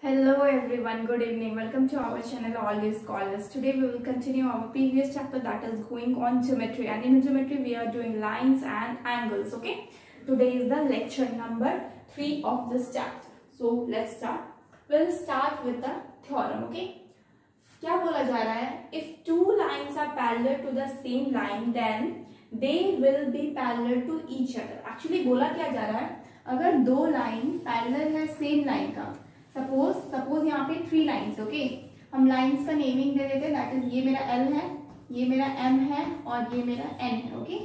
Hello everyone, good evening. Welcome to our channel Always Scholars. Today we will continue our previous chapter that is going on geometry, and in geometry we are doing lines and angles. Okay, today is the lecture number 3 of this chapter. So let's start. We'll start with the theorem. Okay, क्या बोला जा रहा है? If two lines are parallel to the same line, then they will be parallel to each other. Actually बोला क्या जा रहा है? अगर दो लाइन पैरेलल है सेम लाइन का, सपोज यहाँ पे 3 लाइन्स. ओके, हम लाइन्स का नेमिंग दे देते हैं. दैट इज ये मेरा L है, ये मेरा M है और ये मेरा N है. ओके,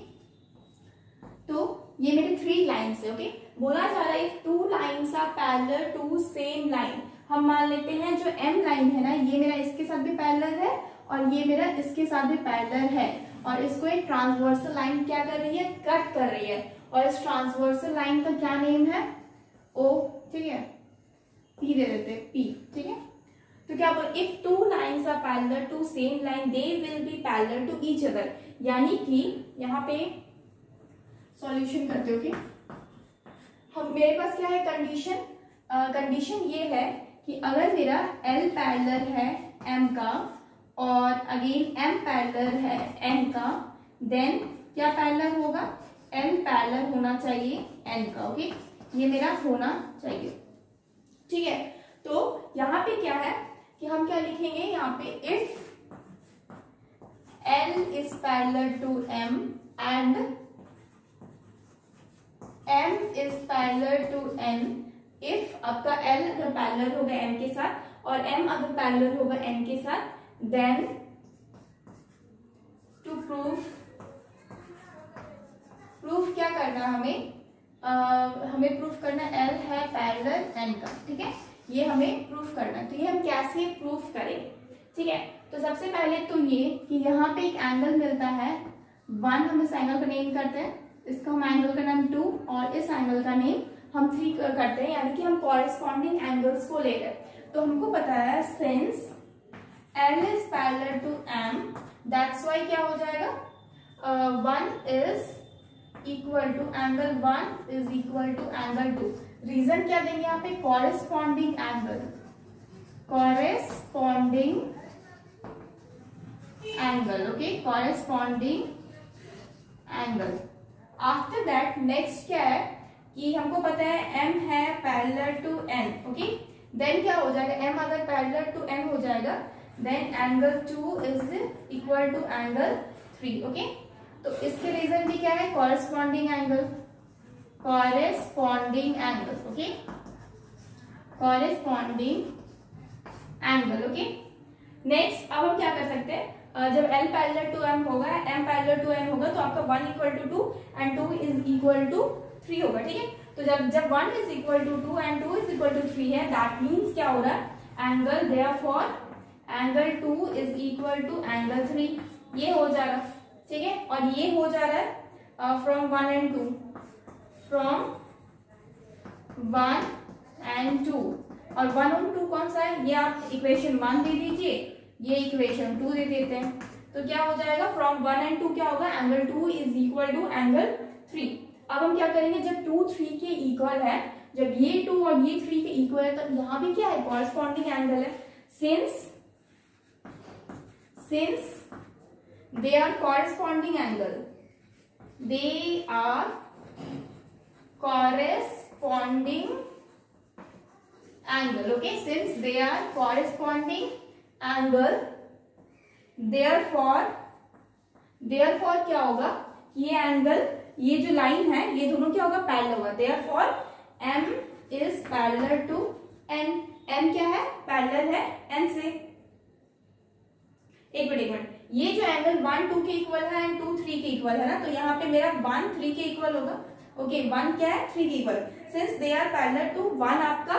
तो ये मेरे 3 लाइन्स है. ओके, बोला जा रहा है if 2 lines are parallel to same line. हम मान लेते हैं जो M लाइन है ना, ये मेरा इसके साथ भी पैरेलल है और ये मेरा इसके साथ भी पैरेलल है, और इसको एक ट्रांसवर्सल लाइन क्या कर रही है, कट कर रही है. और इस ट्रांसवर्सल लाइन का क्या नेम है, O. ठीक है, P दे देते हैं, P. ठीक है, तो क्या बोल, if 2 lines are parallel to same line they will be parallel to each other. यानी कि यहाँ पे सॉल्यूशन करते हो कि हम, मेरे पास क्या है कंडीशन, कंडीशन ये है कि अगर मेरा L पैरेलल है M का और अगेन M पैरेलल है N का, देन क्या पैरेलल होगा, M पैरेलल होना चाहिए N का. ओके, ये मेरा होना चाहिए. ठीक है, तो यहाँ पे क्या है कि हम क्या लिखेंगे यहाँ पे, if L is parallel to M and M is parallel to N. If आपका L अगर पैरेलल होगा M के साथ और M अगर पैरेलल होगा N के साथ, देन टू प्रूफ क्या करना हमें, हमें प्रूफ करना L है पैरेलल N का. ठीक है, ये हमें प्रूफ करना है. तो ये हम कैसे प्रूफ करें. ठीक है, तो सबसे पहले तो ये कि यहाँ पे एक एंगल मिलता है 1, हम इस एंगल का नेम करते हैं, इसका हम एंगल का नाम 2 और इस एंगल का नेम हम 3 करते हैं. यानी कि हम कॉरेस्पॉन्डिंग एंगल्स को ले रहे हैं. तो हमको पता है since L is parallel to M, that's why क्या हो जाएगा, 1 is equal to angle 1 is equal to angle 2. Reason क्या देंगे यहाँ पे, corresponding angle, corresponding angle. Okay, corresponding angle. After that next क्या है कि हमको पता है M है parallel to N. Okay, then क्या हो जाएगा, M अगर पैरेलल टू N हो जाएगा, then angle 2 is equal to angle 3. Okay, तो इसके रीजन भी क्या है, corresponding angle, corresponding angle. Okay, corresponding angle. Okay, next अब हम क्या कर सकते हैं, जब L पैरेलल टू M होगा, M पैरेलल टू N होगा, तो आपका 1 equal to 2 and 2 is equal to 3 होगा. ठीक है, तो जब 1 is equal to 2 and 2 is equal to 3 है, दैट मीन्स क्या हो रहा है, angle therefore angle 2 is equal to angle 3. ये हो जा रहा है. ठीक है, और ये हो जा रहा है फ्रॉम 1 एंड 2, फ्रॉम 1 एंड 2. और 1 और 2 कौन सा है, ये आप इक्वेशन 1 दे दीजिए, ये इक्वेशन 2 दे देते हैं. तो क्या हो जाएगा, फ्रॉम 1 एंड 2 क्या होगा, angle 2 is equal to angle 3. अब हम क्या करेंगे, जब 2 3 के इक्वल है, जब ये 2 और ये 3 के इक्वल है, तो यहाँ भी क्या है, कॉरेस्पॉन्डिंग एंगल है. Since they are corresponding angle, they are corresponding angle. Okay, since they are corresponding angle, therefore क्या होगा, ये एंगल, ये जो लाइन है, ये दोनों क्या होगा, पैरेलल होगा. therefore M is parallel to N. M क्या है, पैरेलल है N से. एक मिनट, ये जो एंगल 1 2 के इक्वल है एंड 2 3 के इक्वल है ना, तो यहाँ पे मेरा 1 3 के इक्वल होगा. ओके, 1 क्या है, 3 के equal. Since they are parallel to 1 आपका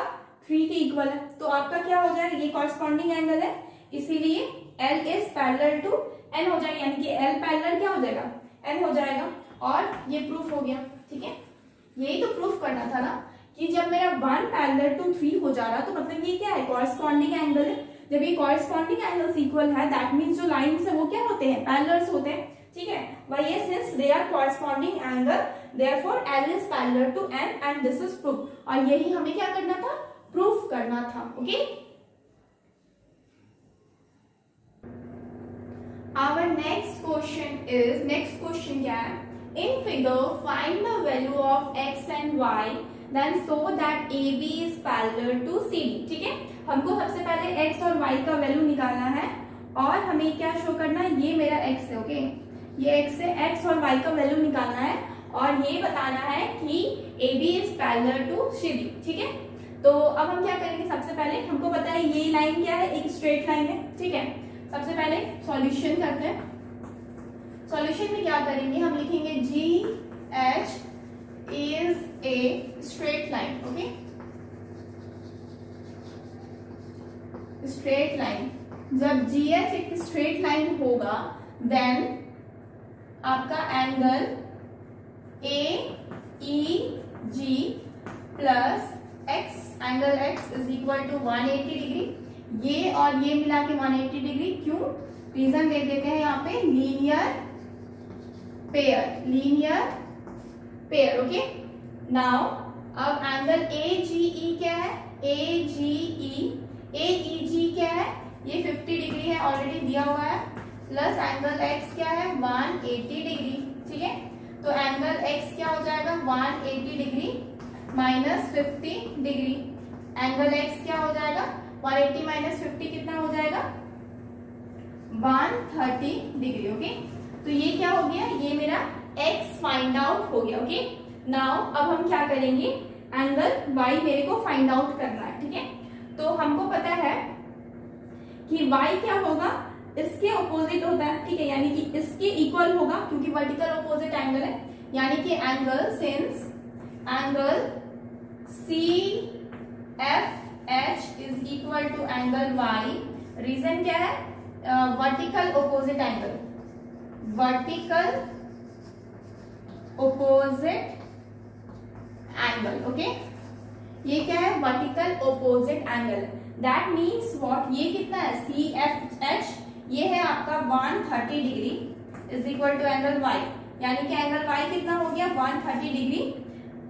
3 के इक्वल है, तो आपका क्या हो जाएगा, ये कॉरेस्पॉन्डिंग एंगल है, इसीलिए L is parallel to N हो जाएगा. यानी कि L पैरेलल क्या हो जाएगा, N हो जाएगा. और ये प्रूफ हो गया. ठीक है, यही तो प्रूफ करना था ना, कि जब मेरा 1 पैरेलल टू 3 हो जा रहा, तो मतलब ये क्या है, कॉरेस्पॉन्डिंग एंगल है. जब ये कॉरेस्पॉन्डिंग एंगल्स इक्वल है, दैट मीन्स जो लाइन्स है वो क्या होते हैं, पैरेलल्स होते हैं. ठीक है, वही है, since they are corresponding angle, therefore L is parallel to N and this is proof. और यही हमें क्या करना था, प्रूफ करना था। ओके, आवर नेक्स्ट क्वेश्चन क्या है, in figure find the value of x and y then so that AB is parallel to CD। ठीक है, हमको सबसे पहले x और y का वैल्यू निकालना है और हमें क्या शो करना है, ये मेरा x है। ओके, ये x है, x और y का वैल्यू निकालना है और ये बताना है कि AB is parallel to CD। ठीक है, तो अब हम क्या करेंगे, सबसे पहले हमको पता है ये लाइन क्या है, एक स्ट्रेट लाइन है। ठीक है, सबसे पहले सॉल्यूशन करते हैं। सॉल्यूशन में क्या करेंगे, हम लिखेंगे GH is a straight line. Okay, straight line, जब GH एक स्ट्रेट लाइन होगा देन आपका angle AEG plus x, angle x is equal to 180 degree, ये और ये मिला के 180 डिग्री। क्यों, रीजन दे देते हैं यहाँ पे, लीनियर पेयर। ओके, नाउ अब एंगल AGE क्या है, AEG क्या है, ये 50 डिग्री है, ऑलरेडी दिया हुआ है, प्लस एंगल x क्या है 180 डिग्री। ठीक है, तो एंगल x क्या हो जाएगा 180 degree minus 50 degree, angle x क्या हो जाएगा 180 माइनस 50 कितना हो जाएगा 130 डिग्री। ओके, तो ये क्या हो गया, ये मेरा x फाइंड आउट हो गया। ओके, नाउ अब हम क्या करेंगे, एंगल y मेरे को फाइंड आउट करना है। ठीक है, तो हमको पता है कि y क्या होगा, इसके ऑपोजिट होता है। ठीक है, यानी कि इसके इक्वल होगा क्योंकि वर्टिकल ऑपोजिट एंगल है, यानी कि angle since angle CFH is equal to angle y, reason क्या है, vertical opposite angle, vertical opposite angle. Okay, ये क्या है, vertical opposite angle, that means what, ये कितना है CFH, ये है आपका 130 degree is equal to angle y, यानी कि एंगल y कितना हो गया 130 डिग्री,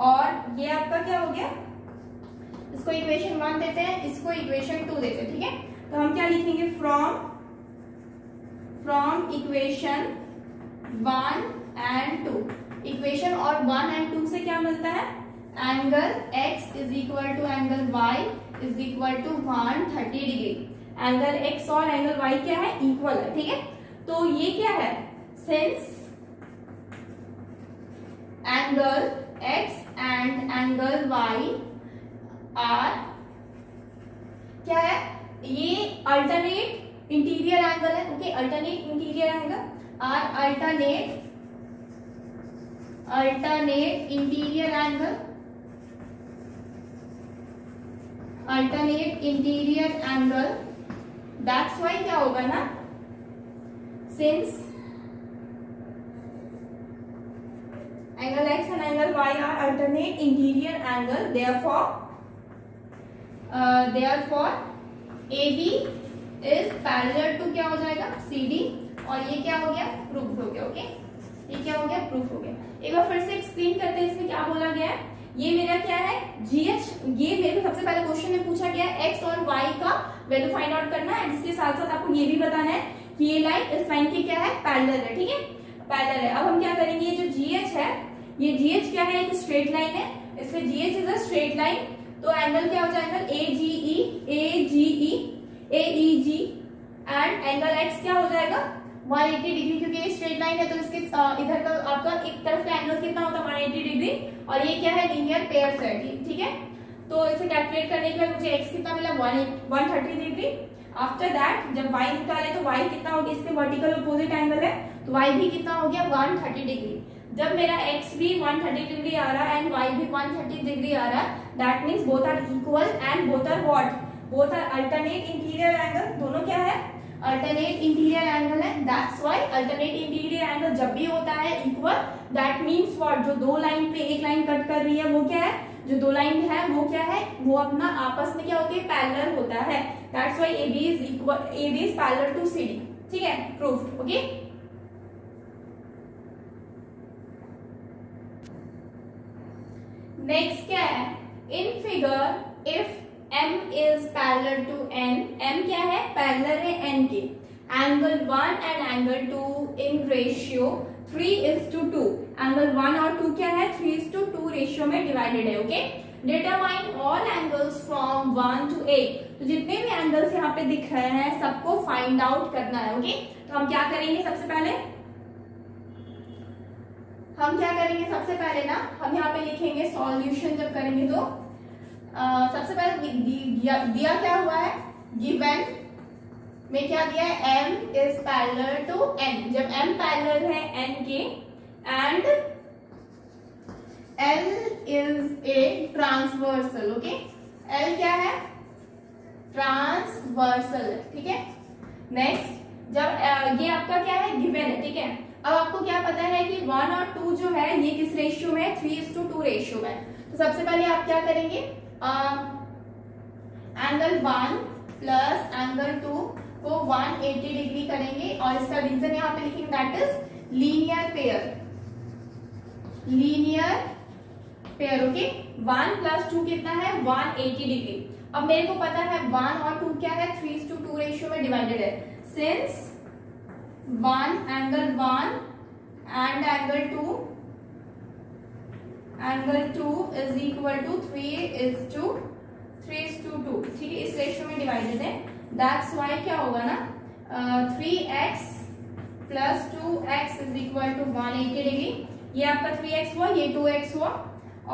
और ये आपका क्या हो गया, इसको इक्वेशन 1 देते हैं, इसको इक्वेशन 2 देते हैं। ठीक है, तो हम क्या लिखेंगे, फ्रॉम इक्वेशन 1 एंड 2, इक्वेशन और 1 एंड 2 से क्या मिलता है, angle x is equal to angle y is equal to 130 degree, angle x और एंगल y क्या है, इक्वल है। ठीक है, तो ये क्या है, since angle x and angle y are क्या है, ये अल्टरनेट इंटीरियर एंगल है। Okay, alternate interior angle are alternate interior angle, alternate interior angle, that's why क्या होगा ना, since angle x and angle y are alternate interior angle, therefore AB is parallel to क्या हो जाएगा CD, और ये क्या हो गया, प्रूफ हो गया। ओके, ये क्या हो गया, प्रूफ हो गया। एक बार फिर से एक्सप्लेन करते हैं, इसमें क्या बोला गया है, ये मेरा क्या है GH, ये मेरे को सबसे पहले क्वेश्चन में पूछा गया है x और y का वैल्यू फाइंड आउट करना है, इसके साथ साथ आपको ये भी बताना है कि ये लाइन इस लाइन की क्या है, पैरेलल है। ठीक है, पैरेलल है। अब हम क्या करेंगे, ये जो GH है, ये GH क्या है, एक स्ट्रेट लाइन है, इसलिए GH is a straight line, तो एंगल क्या हो जाएगा AEG एंड एंगल x क्या हो जाएगा 180 डिग्री, क्योंकि ये स्ट्रेट लाइन है तो इसके इधर का आपका एक तरफ का एंगल कितना होता है 180 डिग्री, और ये क्या है, लीनियर पेयर है। ठीक है, तो इसे कैलकुलेट करने के बाद मुझे x कितना मिला 130 डिग्री। आफ्टर दैट जब y निकाले तो y कितना हो गया, इसके वर्टिकल अपोजिट एंगल है तो y भी कितना हो गया 130 डिग्री। जब मेरा x भी 130 डिग्री आ रहा है एंड y भी 130 डिग्री आ रहा है, that means both are equal and both are what, both are alternate interior angle, दोनों क्या है, अल्टरनेट इंटीरियर एंगल है। That's why alternate interior angle जब भी होता है इक्वल, दैट मीन्स व्हाट, जो दो लाइन पे एक लाइन कट कर रही है वो क्या है, जो दो लाइन है वो क्या है, वो अपना आपस में क्या होती है, पैरेलल होता है। That's why AB is parallel to CD। ठीक है, प्रूव्ड। ओके, नेक्स्ट क्या है, in figure if m is parallel to n, m क्या है, पैरेलल है n के, angle 1 and angle 2 in ratio 3:2, angle 1 और 2 क्या है, 3:2 रेशियो में डिवाइडेड है। Okay, determine all angles from 1 to 8, तो जितने भी एंगल्स यहाँ पे दिख रहे हैं सबको फाइंड आउट करना है। ओके, तो हम क्या करेंगे, सबसे पहले ना हम यहाँ पे लिखेंगे सॉल्यूशन जब करेंगे तो सबसे पहले दिया क्या हुआ है, गिवन में क्या दिया है, m is parallel to n, जब m पैरेलल है n के and l is a transversal. Okay, l क्या है, ट्रांसवर्सल, ठीक है। नेक्स्ट जब ये आपका क्या है, गिवन है, ठीक है। अब आपको क्या पता है कि 1 और 2 जो है ये किस रेशियो में है, 3:2 रेशियो में। तो सबसे पहले आप क्या करेंगे, एंगल 1 प्लस एंगल 2 को 180 डिग्री करेंगे और इसका रीजन यहाँ पे लिखेंगे, that is linear pair. Okay, 1 plus 2 कितना है, 180 डिग्री। अब मेरे को पता है 1 और 2 क्या है, 3:2 रेशियो में डिवाइडेड है। Since 1 angle 1 and angle 2 is equal to 3:2, ठीक है, इस रेशियो में डिवाइडेड है। दैट्स वाई क्या होगा ना, 3x plus 2x is equal to 180 degree. ये आपका 3x हुआ, ये 2x हुआ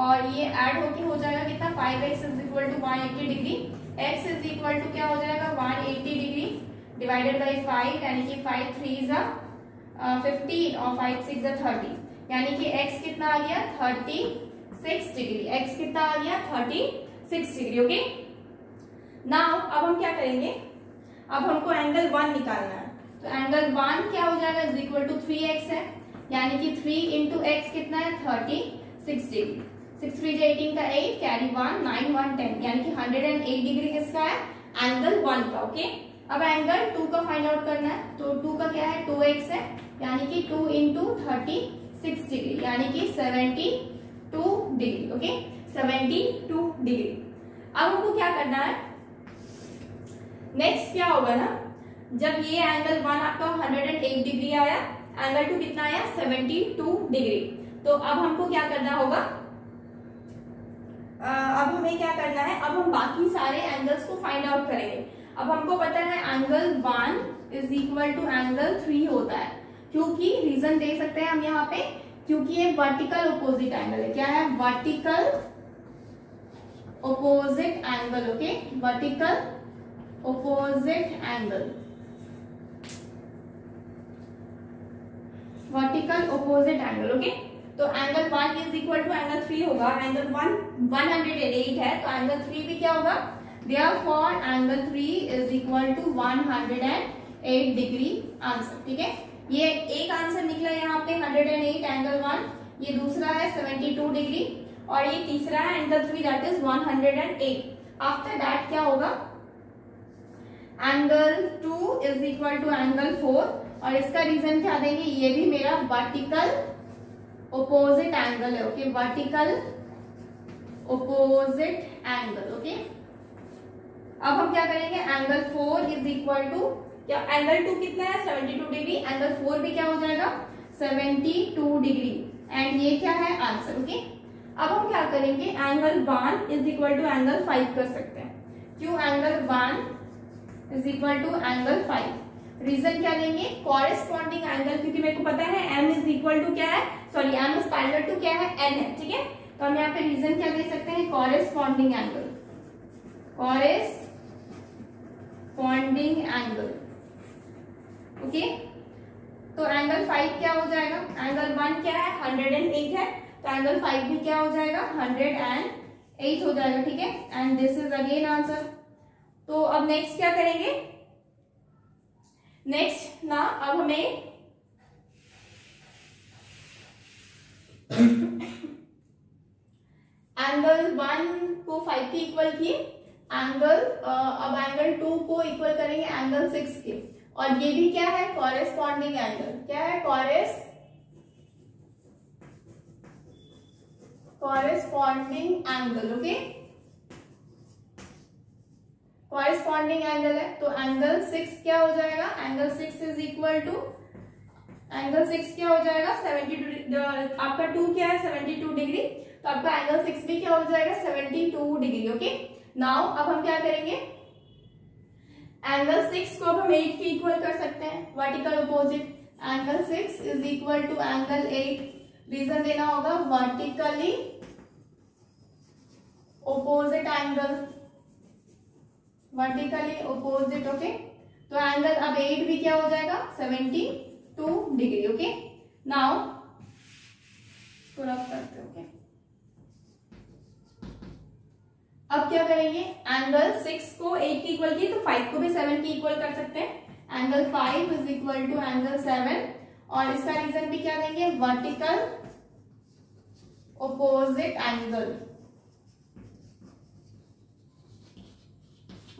और ये ऐड होके हो जाएगा कितना, 5x is equal to 180 degree. x is equal to क्या हो जाएगा, 180 डिग्री डिवाइडेड बाई 5, यानी कि 5 3 15 और 5 6 30, यानी कि x कितना आ गया, 36 डिग्री। x कितना आ गया, 36 डिग्री। ओके, नाउ अब हम क्या करेंगे, अब हमको एंगल 1 निकालना है। तो एंगल 1 क्या हो जाएगा, इज इक्वल टू 3x है, यानी कि 3 इंटू एक्स कितना है, 36 डिग्री। 6 3 18 का 8 कैरी 1 9 1 10, यानी कि 108 डिग्री किसका है, एंगल 1 का। ओके, अब एंगल 2 का फाइंड आउट करना है। तो 2 का क्या है, 2x है, यानी कि 2 इंटू 36 डिग्री, यानी कि 72 डिग्री। Okay, 72 degree. अब हमको क्या करना है, नेक्स्ट क्या होगा ना, जब ये एंगल 1 आपका 108 डिग्री आया, एंगल 2 कितना आया, 72 डिग्री। तो अब हमको क्या करना होगा, अब हमें क्या करना है, अब हम बाकी सारे एंगल्स को फाइंड आउट करेंगे। अब हमको पता है angle 1 is equal to angle 3 होता है, क्योंकि रीजन दे सकते हैं हम यहाँ पे, क्योंकि ये वर्टिकल ऑपोजिट एंगल है। क्या है, vertical opposite angle. Okay, vertical opposite angle, vertical opposite angle. Okay, तो angle 1 is equal to angle 3 होगा। एंगल 1 108 है, तो एंगल 3 भी क्या होगा, therefore angle 3 is equal to 108 degree answer. ठीक है, ये एक आंसर निकला यहाँ पे 108 एंगल 1, ये दूसरा है 72 डिग्री और ये तीसरा है angle 3 that is 108। After that क्या होगा, angle 2 is equal to angle 4 और इसका रीजन क्या देंगे, ये भी मेरा वर्टिकल ऑपोजिट एंगल है। Okay, vertical opposite angle. Okay, अब हम क्या करेंगे, एंगल 4 इज इक्वल टू, क्या एंगल 2 कितना है 72 डिग्री, एंगल 4 भी क्या हो जाएगा 72 डिग्री एंड ये क्या है आंसर। ओके, अब हम क्या करेंगे, angle 1 is equal to angle 5 कर सकते हैं। क्यों, angle 1 is equal to angle 5, reason क्या लेंगे, कॉरेस्पॉन्डिंग एंगल, क्योंकि मेरे को पता है m इज इक्वल टू क्या है, sorry m is parallel to क्या है, n है। ठीक है, तो हम यहाँ पे रीजन क्या दे सकते हैं, corresponding angle, corresponding angle. Okay, तो एंगल 5 क्या हो जाएगा, एंगल 1 क्या है 108 है, तो एंगल 5 भी क्या हो जाएगा 108 हो जाएगा। ठीक है, and this is again answer. तो अब नेक्स्ट क्या करेंगे, नेक्स्ट ना अब हमें एंगल 1 को 5 के इक्वल किए, एंगल अब एंगल 2 को इक्वल करेंगे एंगल 6 के, और ये भी क्या है कॉरेस्पॉन्डिंग एंगल, क्या है corresponding angle. Okay, corresponding angle है, तो एंगल 6 क्या हो जाएगा, angle 6 is equal to, angle 6 क्या हो जाएगा 72, आपका 2 क्या है 72 डिग्री, तो आपका एंगल 6 भी क्या हो जाएगा 72 डिग्री। ओके, नाउ अब हम क्या करेंगे, एंगल 6 को अब हम 8 के इक्वल कर सकते हैं, vertical opposite, angle 6 is equal to angle 8, reason देना होगा vertically opposite angle, vertically opposite. Okay, तो एंगल अब 8 भी क्या हो जाएगा 72 डिग्री। ओके, नाउ इसको रफ करते हैं। ओके, अब क्या करेंगे, एंगल 6 को 8 की इक्वल किए तो 5 को भी 7 की इक्वल कर सकते हैं, angle 5 is equal to angle 7, और इसका रीजन भी क्या देंगे, वर्टिकल ओपोजिट एंगल।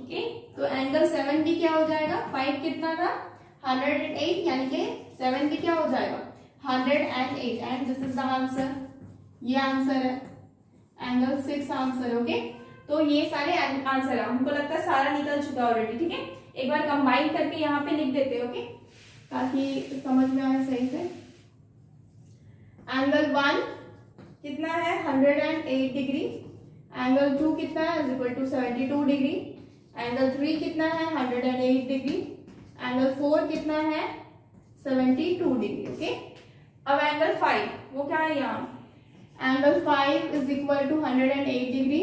ओके, तो एंगल 7 भी क्या हो जाएगा, 5 कितना था 108, यानी कि 7 भी क्या हो जाएगा 108, and this is the answer, ये आंसर है, एंगल 6 आंसर। ओके, तो ये सारे आंसर है, हमको लगता है सारा निकल चुका है ऑलरेडी। ठीक है, एक बार कंबाइन करके यहाँ पे लिख देते हैं। ओके, ताकि समझ में आए सही से। एंगल 1 कितना है 108 डिग्री, एंगल 2 कितना है इक्वल टू 72 डिग्री, एंगल 3 कितना है 108 डिग्री, एंगल 4 कितना है 72 डिग्री। ओके, अब एंगल 5 वो क्या है यहाँ, angle 5 is equal to 108 degree,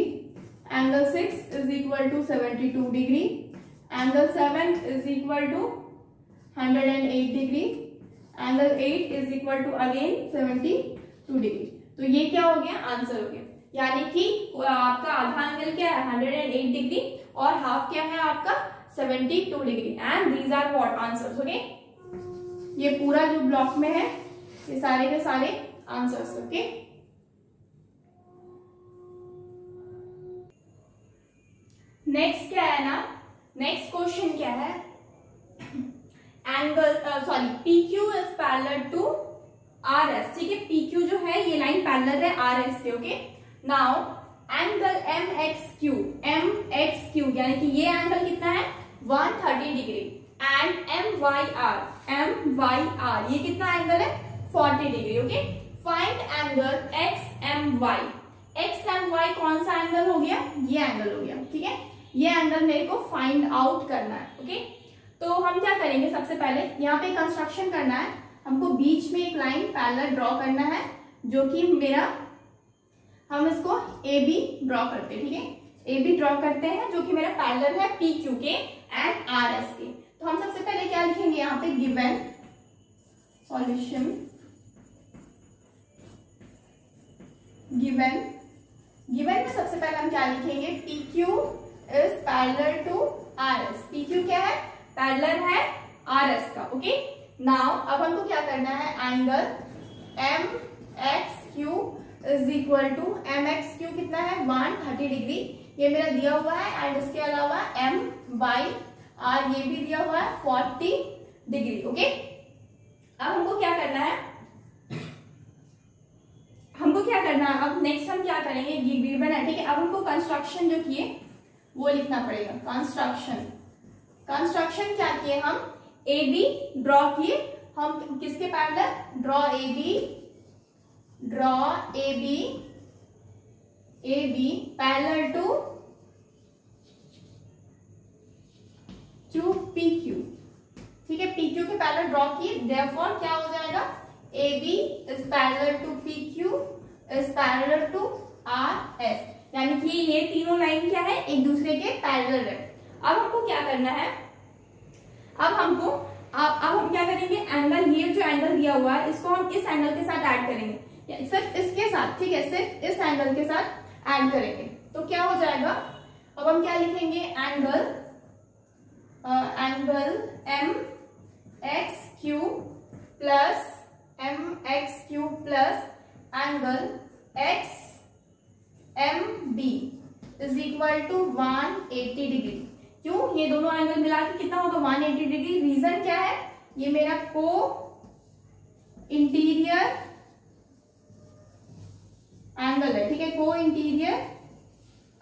angle 6 is equal to 72 degree, angle 7 is equal to 108 degree, angle 8 is equal to again 72 degree. तो ये क्या हो गया, आंसर हो गया, यानी कि आपका आधा एंगल क्या है 108 डिग्री और हाफ क्या है आपका 72 degree, and these are what answers. Okay, ये पूरा जो ब्लॉक में है ये सारे के सारे आंसर्स। ओके, नेक्स्ट क्या है ना, नेक्स्ट क्वेश्चन क्या है, angle sorry PQ is parallel to RS। ठीक है, PQ जो है ये लाइन पैरेलल है RS से। ओके, नाउ एंगल MXQ यानी कि ये एंगल कितना है 130 डिग्री, एंड MYR ये कितना एंगल है 40 degree. Okay, find angle XMY कौन सा एंगल हो गया, ये एंगल हो गया। ठीक है, ये एंगल मेरे को फाइंड आउट करना है। ओके, तो हम क्या करेंगे, सबसे पहले यहाँ पे कंस्ट्रक्शन करना है, हमको बीच में एक लाइन पैरेलल ड्रॉ करना है, जो कि मेरा, हम इसको AB ड्रॉ करते हैं। ठीक है, AB ड्रॉ करते हैं जो कि मेरा पैरेलल है PQ के एंड RS के। तो हम सबसे पहले क्या लिखेंगे यहाँ पे, गिवन सॉल्यूशन, गिवन में सबसे पहले हम क्या लिखेंगे, PQ is parallel to RS। PQ क्या है, पैरेलल है RS का। ओके, नाउ अब हमको क्या करना है, angle MXQ is equal to, MXQ कितना है 130 डिग्री, ये मेरा दिया हुआ है, एंड इसके अलावा MYR ये भी दिया हुआ है 40 डिग्री। ओके, अब हमको क्या करना है, अब नेक्स्ट हम क्या करेंगे, गिवन है। ठीक है, अब हमको कंस्ट्रक्शन जो किए वो लिखना पड़ेगा, कंस्ट्रक्शन क्या किए, हम AB ड्रॉ किए, हम किसके parallel, draw AB parallel to PQ। ठीक है, PQ के पैरेलल ड्रॉ किए, देयरफॉर क्या हो जाएगा, AB is parallel to PQ is parallel to RS, यानी कि ये तीनों लाइन क्या है, एक दूसरे के पैरेलल है। अब हमको क्या करना है, अब हम क्या करेंगे, एंगल, ये जो एंगल दिया हुआ है इसको हम इस एंगल के साथ ऐड करेंगे, सिर्फ इसके साथ। ठीक है, सिर्फ इस एंगल के साथ ऐड करेंगे, तो क्या हो जाएगा, अब हम क्या लिखेंगे, angle MXQ plus angle XMB is equal to 180 degree. क्यों, ये दोनों एंगल मिला के कितना होगा 180 डिग्री। रीजन क्या है, ये मेरा को इंटीरियर एंगल है। ठीक है, को इंटीरियर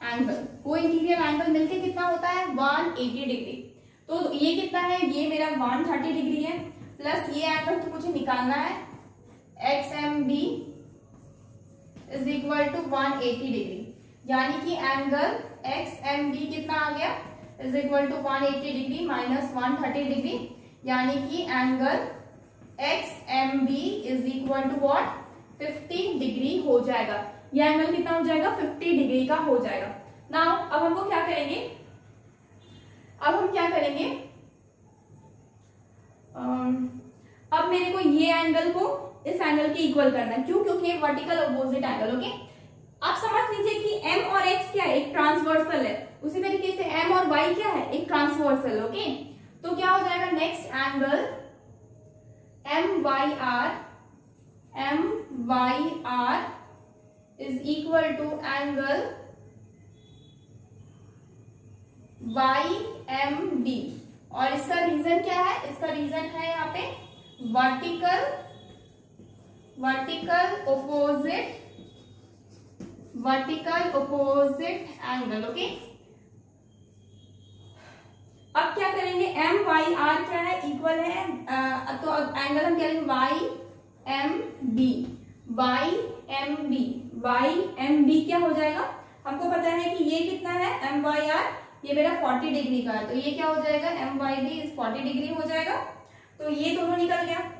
एंगल, को इंटीरियर एंगल मिलके कितना होता है 180 डिग्री। तो ये कितना है, ये मेरा 130 डिग्री है, प्लस ये एंगल तो मुझे निकालना है XMB is equal to 180 degree, यानी कि एंगल XMB कितना आ गया is equal to 180 degree minus 130 degree, यानी कि angle XMB is equal to what 50 degree हो जाएगा। ये एंगल कितना हो जाएगा 50 डिग्री का हो जाएगा। नाउ अब हमको क्या करेंगे, अब हम क्या करेंगे, अब मेरे को ये एंगल को इस एंगल के इक्वल करना है, क्यों, क्योंकि वर्टिकल अपोजिट एंगल। ओके, आप समझ लीजिए कि M और X क्या है, एक ट्रांसवर्सल है, उसी तरीके से M और Y क्या है, एक ट्रांसवर्सल। ओके, तो क्या हो जाएगा next angle MYR is equal to angle YMB, और इसका रीजन क्या है, इसका रीजन है यहाँ पे वर्टिकल अपोजिट एंगल। ओके, अब क्या करेंगे, MYR क्या है, इक्वल है, तो एंगल हम क्या लेंगे YMB क्या हो जाएगा, हमको पता है कि ये कितना है MYR, ये मेरा 40 डिग्री का है, तो ये क्या हो जाएगा MYB इस 40 डिग्री हो जाएगा। तो ये दोनों निकल गया।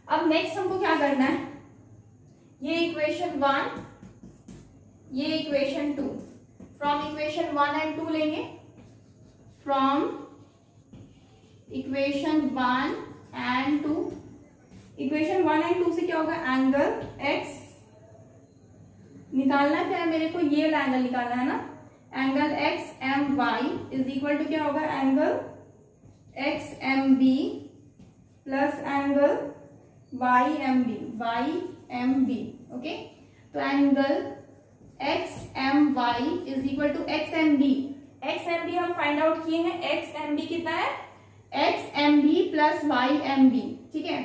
अब नेक्स्ट हमको क्या करना है, ये इक्वेशन 1, ये इक्वेशन 2, फ्रॉम इक्वेशन 1 एंड 2 लेंगे, from equation 1 and 2, equation 1 and 2 से क्या होगा, एंगल X निकालना क्या है मेरे को, ये वाला एंगल निकालना है ना, angle XMY is equal to क्या होगा, angle XMB plus angle YMB। Okay, तो angle XMY is equal to XMB हम फाइंड आउट किए हैं, XMB कितना है XMB प्लस YMB, ठीक है,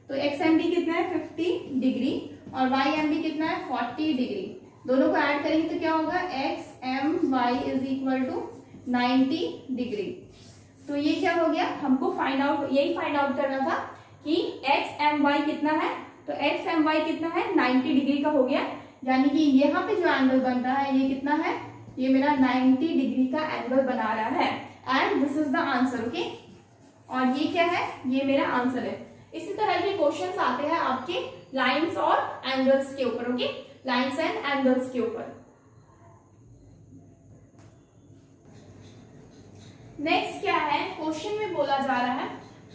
तो XMB कितना है 50 डिग्री और YMB कितना है 40 डिग्री, दोनों को ऐड करेंगे तो क्या होगा XMY is equal to 90 degree. तो ये क्या हो गया, हमको यही फाइंड आउट करना था कि XMY कितना है, तो XMY कितना है 90 डिग्री का हो गया, यानी कि यहाँ पे जो एंगल बन रहा है ये कितना है, ये मेरा 90 डिग्री का एंगल बना रहा है, and this is the answer. Okay, और ये क्या है, ये मेरा आंसर है। इसी तरह के क्वेश्चंस आते हैं आपके लाइंस और एंगल्स के ऊपर। ओके, लाइंस एंड एंगल्स के ऊपर। नेक्स्ट क्या है, क्वेश्चन में बोला जा रहा है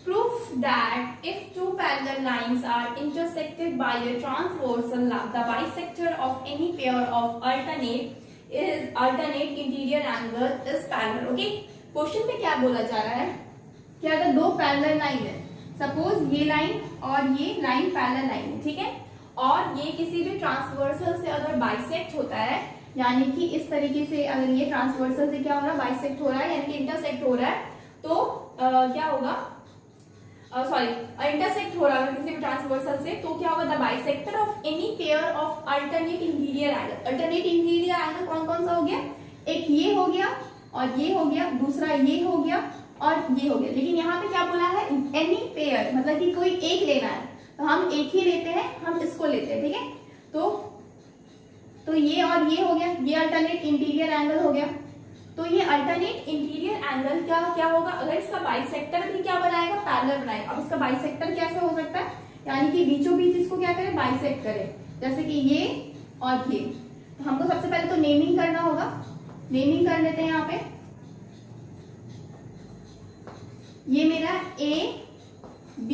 proof that if two parallel lines are intersected by a transversal the bisector of any pair of alternate interior angle is parallel. Okay, question में क्या बोला जा रहा है कि अगर दो पैरेलल लाइन है, सपोज ये लाइन और ये लाइन पैरेलल लाइन है, ठीक है, और ये किसी भी ट्रांसवर्सल से अगर बाइसेक्ट होता है, यानी कि इस तरीके से अगर ये ट्रांसवर्सल से क्या हो रहा है बाइसेक्ट हो रहा है, यानी कि इंटरसेक्ट हो रहा है, तो क्या होगा, इंटरसेक्ट हो रहा है किसी भी ट्रांसवर्सल से, तो क्या होगा, the bisector of any pair of alternate interior angle. Alternate interior angle कौन कौन सा हो गया, एक ये हो गया और ये हो गया, दूसरा ये हो गया और ये हो गया, लेकिन यहाँ पे क्या बोला है एनी पेयर, मतलब कि कोई एक लेना है, तो हम एक ही लेते हैं, हम इसको लेते हैं, ठीक है, तो ये और ये हो गया, ये अल्टरनेट इंटीरियर एंगल हो गया। तो ये अल्टरनेट इंटीरियर एंगल क्या होगा, अगर इसका बाइसेक्टर भी क्या बनाएगा, पैरेलल बनाएगा। अब इसका बाइसेक्टर कैसे हो सकता है, यानी कि बीचों बीच इसको क्या करे, बाइसेक्ट करे, जैसे कि ये और ये। तो हमको सबसे पहले तो नेमिंग करना होगा, नेमिंग कर लेते हैं यहाँ पे, ये मेरा A B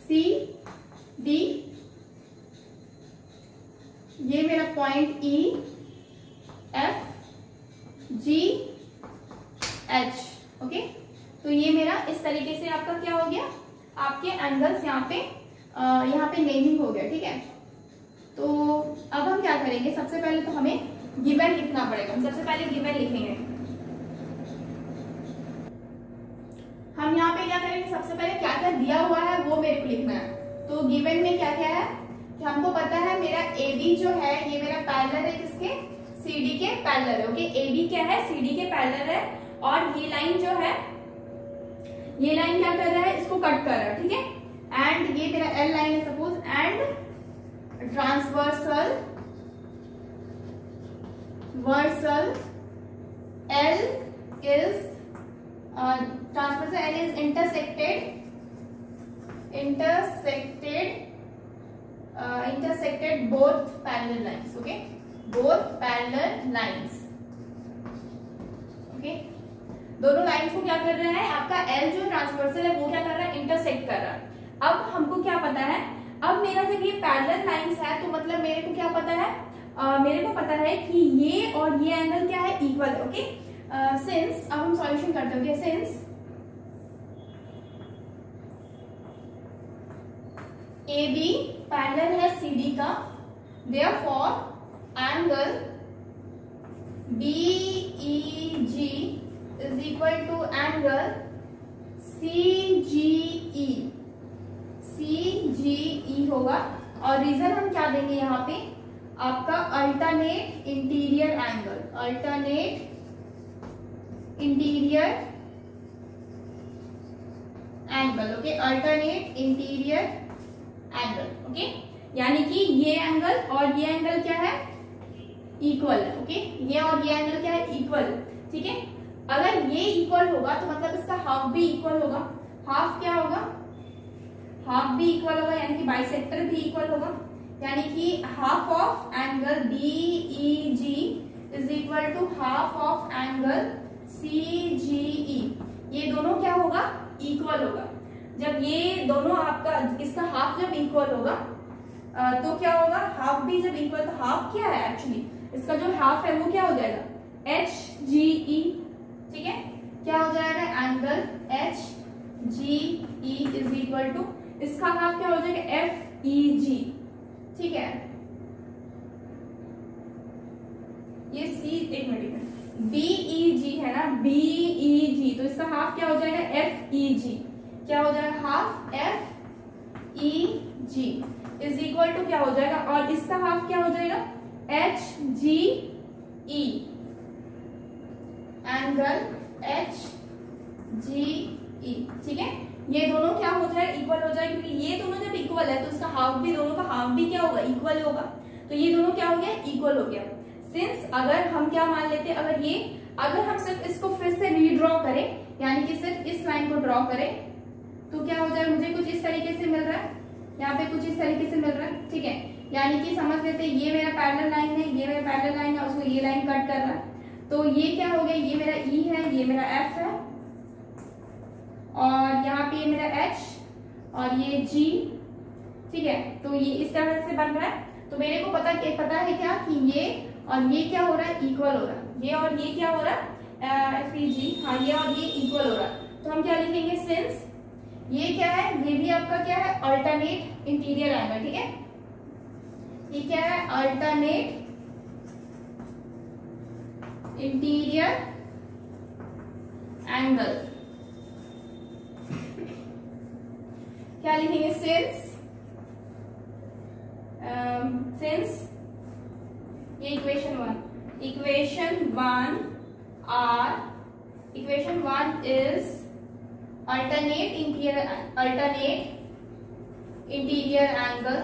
C D, ये मेरा point E F G H। Okay, तो ये मेरा इस तरीके से आपका क्या हो गया, आपके एंगल्स यहाँ पे नेमिंग हो गया, ठीक है। तो अब हम क्या करेंगे, सबसे पहले तो हमें गिवन लिखना पड़ेगा, हम सबसे पहले गिवन लिखेंगे। हम यहाँ पे क्या करेंगे, सबसे पहले क्या क्या दिया हुआ है वो मेरे को लिखना है। तो गिवन में क्या क्या है कि हमको पता है मेरा AB जो है ये मेरा पैरेलल है किसके, CD के पैरेलल है। ओके, AB क्या है, CD के पैरेलल है और ये लाइन जो है, ये लाइन क्या कर रहा है, इसको कट कर रहा है, ठीक है। एंड ये मेरा L लाइन है suppose, and transversal L is intersected both parallel lines. Okay, both parallel lines. Okay, दोनों लाइन्स को क्या कर रहा है, आपका L जो ट्रांसवर्सल है वो क्या कर रहा है, इंटरसेक्ट कर रहा है। अब हमको क्या पता है, अब मेरा जब ये पैरेलल लाइन्स है तो मतलब मेरे को क्या पता है, मेरे को पता है कि ये और ये एंगल क्या है, इक्वल है। ओके, सिंस अब हम सॉल्यूशन करते हैं। सिंस AB पैरेलल है CD का, therefore angle BEG is equal to angle CGE होगा। और रीजन हम क्या देंगे यहाँ पे, आपका alternate interior angle, alternate interior angle. Okay, alternate interior angle. Okay, यानी कि ये एंगल और ये एंगल क्या है, इक्वल है। ओके, ये और ये एंगल क्या है, इक्वल। ठीक है, अगर ये इक्वल होगा तो मतलब इसका हाफ भी इक्वल होगा। हाफ क्या होगा, हाफ भी इक्वल होगा, यानी कि बाइसेक्टर भी इक्वल होगा। यानी कि half of angle BEG is equal to half of angle CGE। ये दोनों क्या होगा, इक्वल होगा। जब ये दोनों आपका, इसका हाफ जब इक्वल होगा तो क्या होगा, हाफ भी जब इक्वल, तो हाफ क्या है एक्चुअली, इसका जो हाफ है वो क्या हो जाएगा, HGE। ठीक है, क्या हो जाएगा, angle HGE is equal to, इसका हाफ क्या हो जाएगा, FEG। ठीक है, ये C, एक मिनट, BEG है ना, BEG, तो इसका हाफ क्या हो जाएगा, FEG। क्या हो जाएगा, half FEG is equal to क्या हो जाएगा, और इसका हाफ क्या हो जाएगा, HGE, एंगल HGE। ठीक है, ये दोनों क्या हो जाए, इक्वल हो जाए, क्योंकि ये दोनों जब इक्वल है तो इसका हाफ भी, दोनों का हाफ भी क्या होगा, इक्वल होगा। तो ये दोनों क्या हो गया, इक्वल हो गया। सिंस अगर हम क्या मान लेते हैं, अगर हम सिर्फ इसको फिर से रीड्रॉ करें, यानी कि सिर्फ इस लाइन को ड्रॉ करें, तो क्या हो जाए, मुझे कुछ इस तरीके से मिल रहा है, यहाँ पे कुछ इस तरीके से मिल रहा है। ठीक है, यानी कि समझ लेते हैं ये मेरा पैरेलल लाइन है, ये मेरा पैरेलल लाइन है, उसको ये लाइन कट कर रहा है। तो ये क्या हो गया, ये मेरा E है, ये मेरा F है, और यहाँ पे ये मेरा H और ये G। ठीक है, तो ये इस तरह से बन रहा है। तो मेरे को पता है क्या कि ये और ये क्या हो रहा है, इक्वल हो रहा है। ये और ये क्या हो रहा है, FEG, हाँ, ये और ये इक्वल हो रहा है। तो हम क्या लिखेंगे, सिंस ये क्या है, ये भी आपका क्या है, अल्टरनेट इंटीरियर एंगल। ठीक है, ये क्या है, अल्टरनेट इंटीरियर एंगल। क्या लिखेंगे, सिंस ये equation one is alternate interior angle,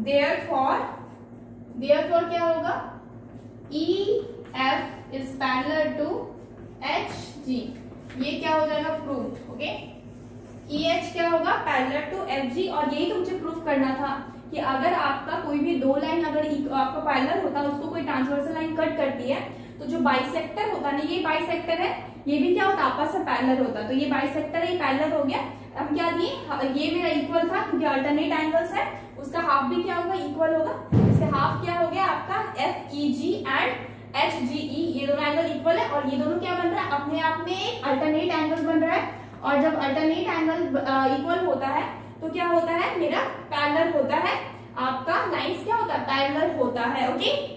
therefore क्या होगा, EF is parallel to HG। ये क्या हो जाएगा, प्रूफ। ओके, EH क्या होगा, पैरेलल टू FG। और यही तो मुझे प्रूफ करना था कि अगर आपका कोई भी दो लाइन अगर आपका पैरेलल होता है, उसको कोई ट्रांसवर्सल लाइन कट करती है, तो जो बाइसेक्टर होता है ना, ये बाइसेक्टर है, ये भी क्या होता है, आपस में पैरेलल होता है। तो ये बाइसेक्टर है, ये पैरेलल हो गया। अब क्या दिए, ये मेरा इक्वल था क्योंकि अल्टरनेट एंगल्स है, उसका हाफ भी क्या होगा, इक्वल होगा। इससे हाफ क्या हो गया आपका, FEG एंड HGE, ये दोनों एंगल इक्वल है। और ये दोनों क्या बन रहा है, अपने आप में एक अल्टरनेट एंगल बन रहा है। और जब अल्टरनेट एंगल इक्वल होता है तो क्या होता है, मेरा पैरेलल होता है, आपका लाइंस क्या होता है, पैरेलल होता है। ओके,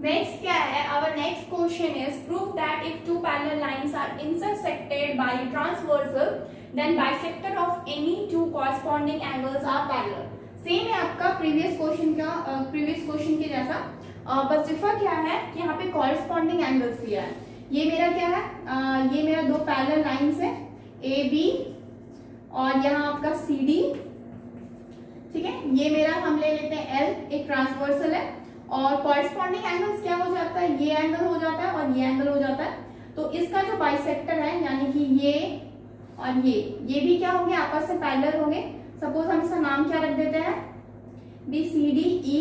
नेक्स्ट क्या है, our next question is proof that if two parallel lines are intersected by transversal then bisector of any two corresponding angles are parallel. Same है आपका प्रीवियस क्वेश्चन के जैसा, बस डिफर क्या है कि यहाँ पे कॉरस्पॉन्डिंग एंगल्स दिया है। ये मेरा क्या है, ये मेरा दो पैरेलल लाइंस है ए बी और यहाँ आपका सी डी, ठीक है। ये मेरा हम ले लेते हैं एल, एक ट्रांसवर्सल है, और कॉरस्पॉन्डिंग एंगल्स क्या हो जाता है, ये एंगल हो जाता है और ये एंगल हो जाता है। तो इसका जो बाइसेक्टर है यानी कि ये और ये भी क्या होंगे, आपस से पैरेलल होंगे। सपोज हम इसका नाम क्या रख देते हैं, B C D E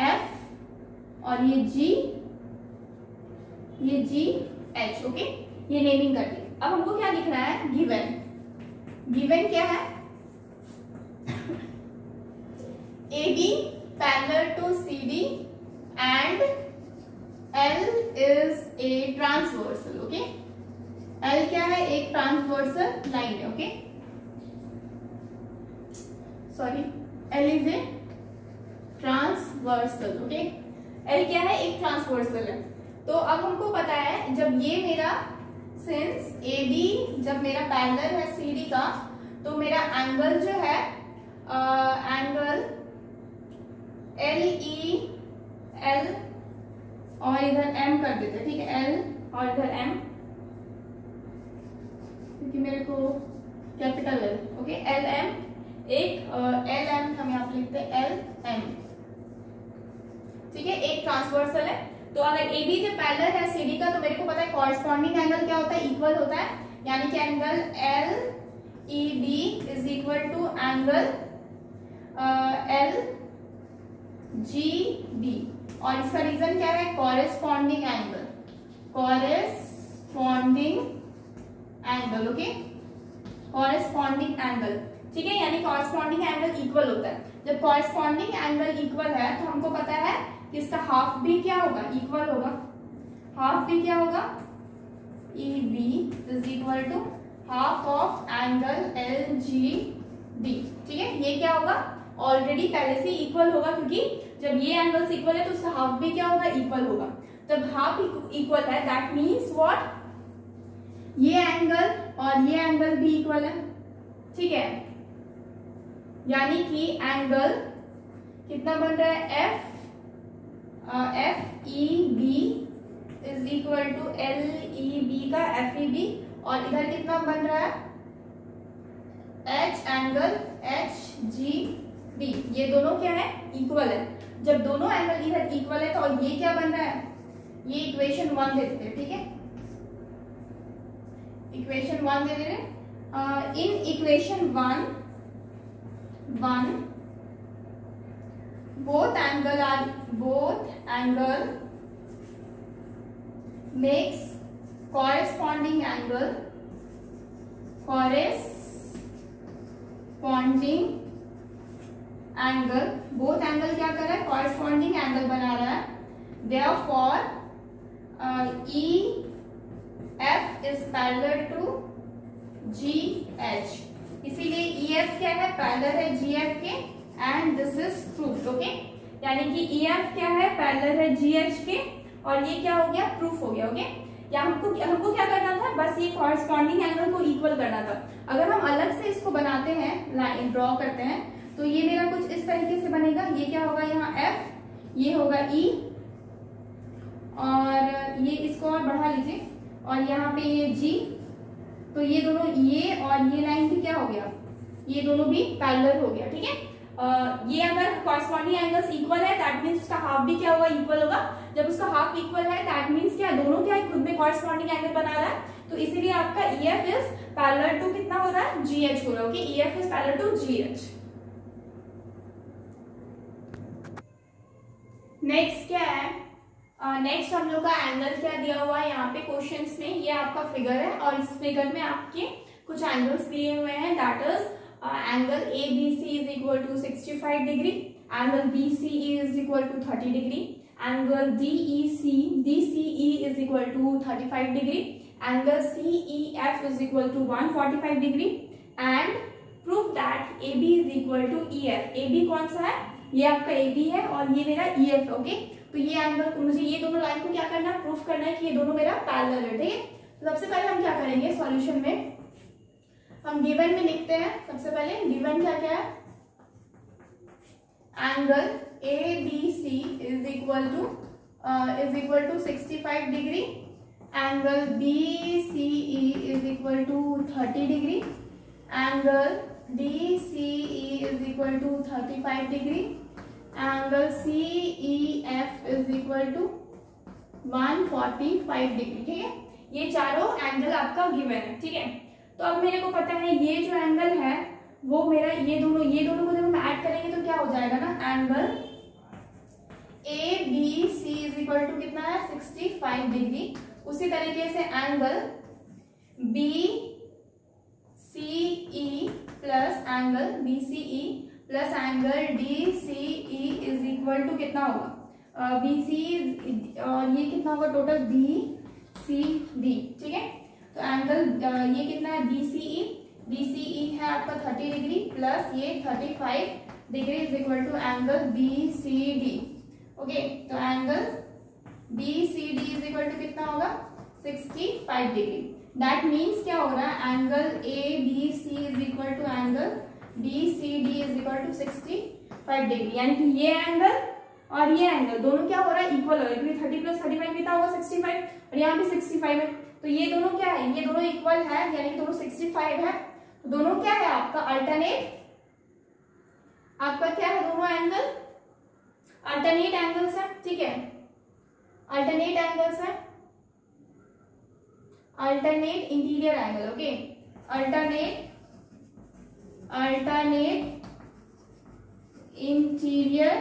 F और ये जी एच, ओके, ये नेमिंग कर दी। अब हमको क्या लिखना है, गिवन क्या है, A B parallel to C D and L is a transversal, okay. L क्या है, एक ट्रांसवर्सल लाइन है, okay, sorry, L is a transversal, okay. L क्या है, एक ट्रांसवर्सल है। तो अब हमको पता है जब ये मेरा सिंस ए बी जब मेरा पैरेलल है सी डी का, तो मेरा एंगल जो है एंगल एल ई एल और इधर एम कर देते, ठीक है, एल और इधर एम, क्योंकि मेरे को capital L, okay, L M, एक एल एम हम यहाँ पे लिखते हैं एल एम, ठीक है, एक ट्रांसवर्सल है। तो अगर ए बी जब पैरेलल है सी डी का, तो मेरे को पता है कॉरस्पॉन्डिंग एंगल क्या होता है, इक्वल होता है, यानी कि angle L E D is equal to angle L G D, और इसका रीजन क्या है, corresponding angle, okay, corresponding angle, ठीक है, यानी कॉरेस्पॉन्डिंग एंगल इक्वल होता है। जब कॉरेस्पॉन्डिंग एंगल इक्वल है तो हमको पता है कि इसका हाफ भी क्या होगा, इक्वल होगा। हाफ भी क्या होगा, E B is equal to half of angle L G D, ठीक है। ये क्या होगा, ऑलरेडी पहले से इक्वल होगा, क्योंकि जब ये एंगल्स इक्वल है तो उसका हाफ भी क्या होगा, इक्वल होगा। जब हाफ इक्वल है दैट मीन्स व्हाट, ये एंगल और ये एंगल भी इक्वल है, ठीक है, यानी कि एंगल कितना बन रहा है, F E B is equal to L E B का एफ ई बी, और इधर कितना बन रहा है, H angle H G D, ये दोनों क्या है, इक्वल है। जब दोनों एंगल इधर इक्वल है तो ये क्या बन रहा है, ये इक्वेशन 1 दे देते हैं, ठीक है, इक्वेशन 1 दे दे रहे। In equation 1 both angle makes corresponding angle both angle क्या कर रहा है, corresponding angle बना रहा है। therefore E F is parallel to G H, इसीलिए E F क्या है, पैरेलल है G F के, and this is proof, okay, यानी कि E F क्या है, पैरेलल है G H के, और ये क्या हो गया, प्रूफ हो गया, ओके। या हमको क्या करना था, बस ये कॉरस्पॉन्डिंग एंगल को इक्वल करना था। अगर हम अलग से इसको बनाते हैं, लाइन ड्रॉ करते हैं, तो ये मेरा कुछ इस तरीके से बनेगा। ये क्या होगा, यहाँ F, ये होगा E, और ये इसको और बढ़ा लीजिए, और यहाँ पे ये G, तो ये दोनों, ये और ये लाइन भी क्या हो गया, ये दोनों भी पैरेलल हो गया, ठीक है। ये अगर कॉरस्पॉन्डिंग एंगल्स इक्वल है दैट मींस उसका हाफ भी क्या होगा, इक्वल होगा। जब उसका हाफ इक्वल है दैट मींस क्या, दोनों क्या खुद में कॉरस्पॉन्डिंग एंगल बना रहा है, तो इसीलिए आपका EF इज पैरेलल टू कितना हो रहा है, GH हो रहा है, okay, EF is parallel to GH। Next क्या है, नेक्स्ट हम लोग का एंगल क्या दिया हुआ है यहाँ पे क्वेश्चंस में, ये आपका फिगर है, और इस फिगर में आपके कुछ एंगल्स दिए हुए हैं, that is angle ABC is equal to 65 degree, angle BCE is equal to 30 degree, angle DCE is equal to 35 degree, angle CEF is equal to 145 degree, and prove that AB is equal to EF। AB कौन सा है, ये आपका AB है और ये मेरा EF है, ओके। तो ये एंगल, मुझे ये दोनों लाइन को क्या करना है, प्रूफ करना है कि ये दोनों मेरा पैरेलल है, ठीक है। तो सबसे पहले हम क्या करेंगे, सॉल्यूशन में हम गिवन में लिखते हैं। सबसे पहले गिवन क्या क्या है, angle ABC is equal to 65 degree, angle BCE is equal to 30 degree, angle DCE is equal to 35 degree, angle CEF is equal to 145 degree. ठीक है, ये चारों एंगल आपका गिवन है। ठीक है, तो अब मेरे को पता है ये जो एंगल है वो मेरा ये दोनों को जब हम ऐड करेंगे तो क्या हो जाएगा ना, angle ABC is equal to कितना है 65 डिग्री। उसी तरीके से angle BCE plus angle BCE plus angle DCE is equal to कितना होगा, BCE और ये कितना होगा टोटल BCD। ठीक है, तो एंगल ये कितना है BCE है आपका 30 डिग्री प्लस ये 35 degree is equal to angle BCD। Okay, तो angle BCD is equal to कितना होगा 65 डिग्री। दैट मीन्स क्या हो रहा है, angle ABC is equal to angle BCD is equal to 65 degree, यानी कि ये एंगल और ये एंगल दोनों क्या हो रहा है, इक्वल हो रहा है, क्योंकि 30 प्लस 35 कितना होगा 65 और यहाँ पे 65 है, तो ये दोनों क्या है, ये दोनों इक्वल है, यानी कि दोनों 65 है। तो दोनों क्या है आपका अल्टरनेट, आपका क्या है, दोनों एंगल अल्टरनेट एंगल्स है। ठीक है, अल्टरनेट एंगल्स है, alternate interior angle. Okay, alternate interior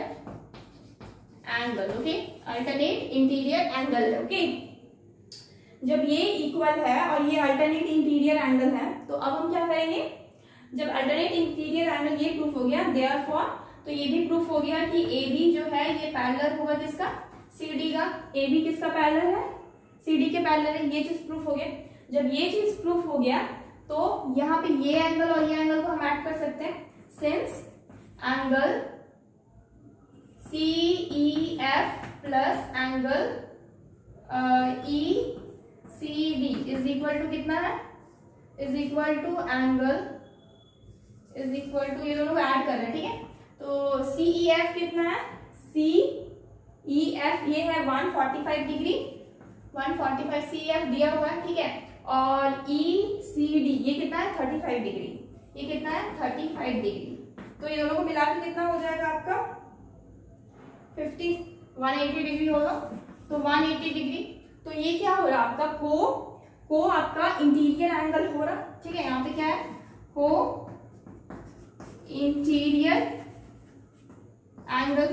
angle. Okay, alternate interior angle है। ओके, जब ये इक्वल है और ये अल्टरनेट इंटीरियर एंगल है, तो अब हम क्या करेंगे, जब अल्टरनेट इंटीरियर एंगल ये प्रूफ हो गया, देयरफॉर तो ये भी प्रूफ हो गया कि AB जो है ये पैरेलल होगा किसका, CD का। AB किसका पैरेलल है, CD के पैरेलल है, ये चीज प्रूफ हो गया। जब ये चीज प्रूफ हो गया तो यहाँ पे ये एंगल और ये एंगल को हम ऐड कर सकते हैं, since angle CEF plus angle ECD is equal to कितना है, is equal to angle is equal to, ये दोनों को ऐड कर रहे हैं। ठीक है, तो CEF कितना है, CEF ये है 145 डिग्री, 145 CEF दिया हुआ है। ठीक है, और ECD ये कितना है 35 डिग्री, ये कितना है 35 डिग्री। तो ये दोनों को मिला के कितना हो जाएगा आपका 180 डिग्री होगा, तो 180 डिग्री। तो ये क्या हो रहा है आपका को आपका इंटीरियर एंगल हो रहा। ठीक है, यहाँ पे क्या है, को इंटीरियर एंगल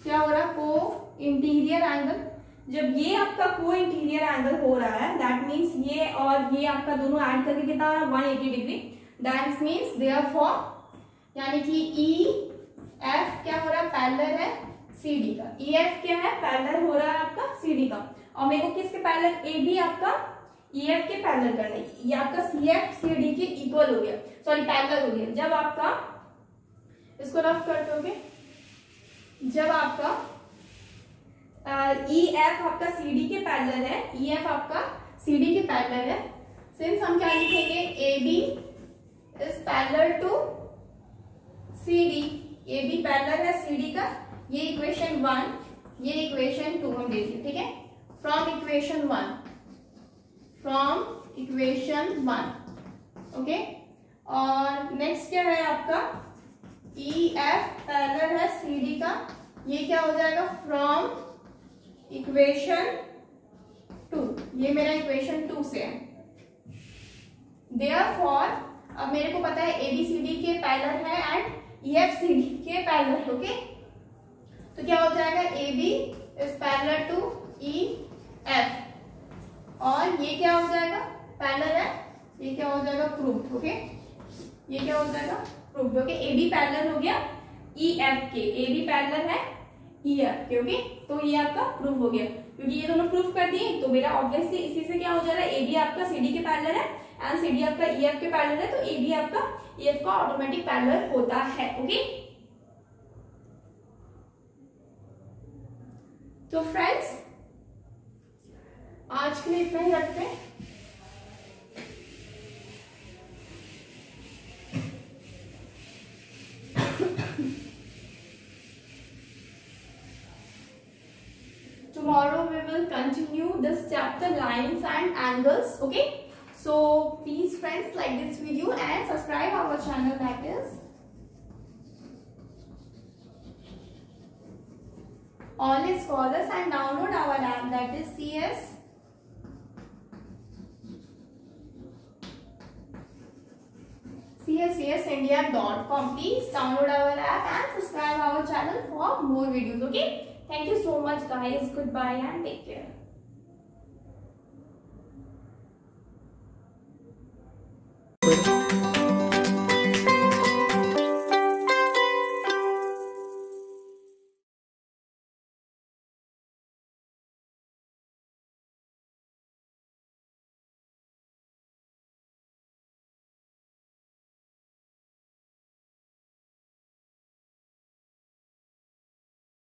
क्या हो रहा, को इंटीरियर एंगल। जब ये आपका को इंटीरियर एंगल हो रहा है, दैट मीन्स ये और ये आपका दोनों ऐड करके कितना हो रहा है 180 डिग्री। दैट मीन्स देयरफॉर, यानी कि EF क्या हो रहा है, पैरेलल है CD का। EF क्या है, पैरेलल हो रहा है आपका CD का, और मेरे को किसके पैरेलल, AB आपका EF के पैरेलल करना है। ये आपका CF CD के इक्वल हो गया, सॉरी पैरेलल हो गया। जब आपका इसको रफ कर दोगे, जब आपका EF आपका CD के पैरेलल है, EF आपका CD के पैरेलल है, सिंस हम क्या लिखेंगे, AB is parallel to CD, AB parallel है CD का। ये इक्वेशन 1, ये इक्वेशन 2 हम देखिए। ठीक है, फ्रॉम इक्वेशन 1 ओके। और नेक्स्ट क्या है आपका, EF पैरेलल है CD का, ये क्या हो जाएगा, फ्रॉम इक्वेशन 2, ये मेरा इक्वेशन 2 से है। देयरफॉर अब मेरे को पता है ABCD के पैरेलल है एंड EFCD के पैरेलल। ओके, तो क्या हो जाएगा, AB is parallel to EF, और ये क्या हो जाएगा, पैरेलल है, ये क्या हो जाएगा, प्रूफ। ओके, ये क्या हो जाएगा, प्रूफ। ओके, AB पैरेलल हो गया EF के, AB पैरेलल है EF के। ओके, तो ये आपका प्रूफ हो गया, क्योंकि ये दोनों प्रूफ कर दिए तो मेरा ऑब्वियसली इसी से क्या हो जा रहा है, AB आपका CD के पैरेलल है एंड CD आपका EF के पैरेलल है, तो AB आपका EF का ऑटोमेटिक पैरेलल होता है। ओके, तो फ्रेंड्स आज के लिए इतना ही रखते हैं। chapter lines and angles. Okay, so please friends, like this video and subscribe our channel, that is Online Scholars, and download our app, that is CSCSindia.com. Please download our app and subscribe our channel for more videos. Okay, thank you so much guys. Goodbye and take care.